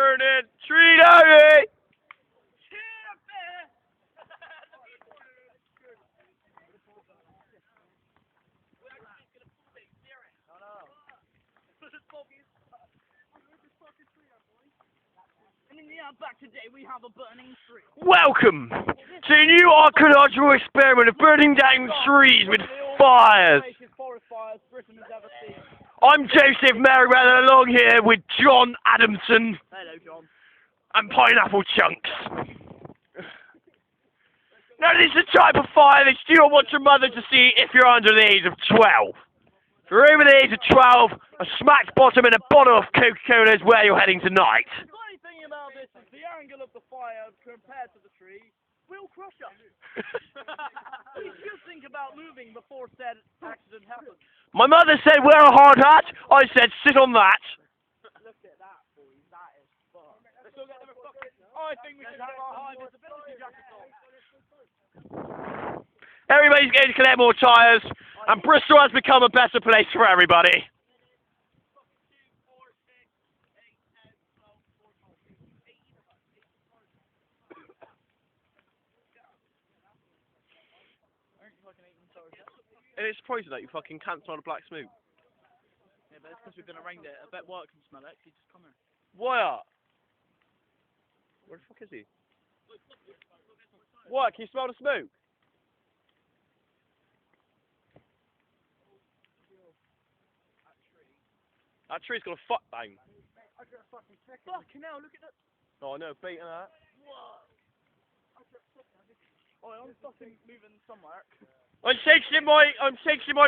burning tree down here. And in the outback today we have a burning tree. Welcome to a new archaeological experiment of burning down trees with fires. I'm Joseph Merriweather, along here with John Adamson. Hello, John. And Pineapple Chunks. Now this is the type of fire that you don't want your mother to see if you're under the age of 12. If you're over the age of 12, a smack bottom and a bottle of Coca-Cola is where you're heading tonight. The funny thing about this is the angle of the fire compared to the tree will crush us. You should think about moving before said accident happens. My mother said wear a hard hat. I said sit on that. Look at that, boys. That is fun. Let's go get them a fucking... I think we should have our high visibility jackets on. Everybody's going to collect more tyres, and Bristol has become a better place for everybody. And it's surprising that you fucking can't smell the black smoke. Yeah, but it's because we've been around it. I bet Wyatt can smell it. Can you just come here? Wyatt? Where the fuck is he? Wyatt, can you smell the smoke? That tree's got a fuck bang. Fucking hell, look at that. Oh, I know, beating that. What? Oh, I'm fucking moving somewhere. I'm chasing my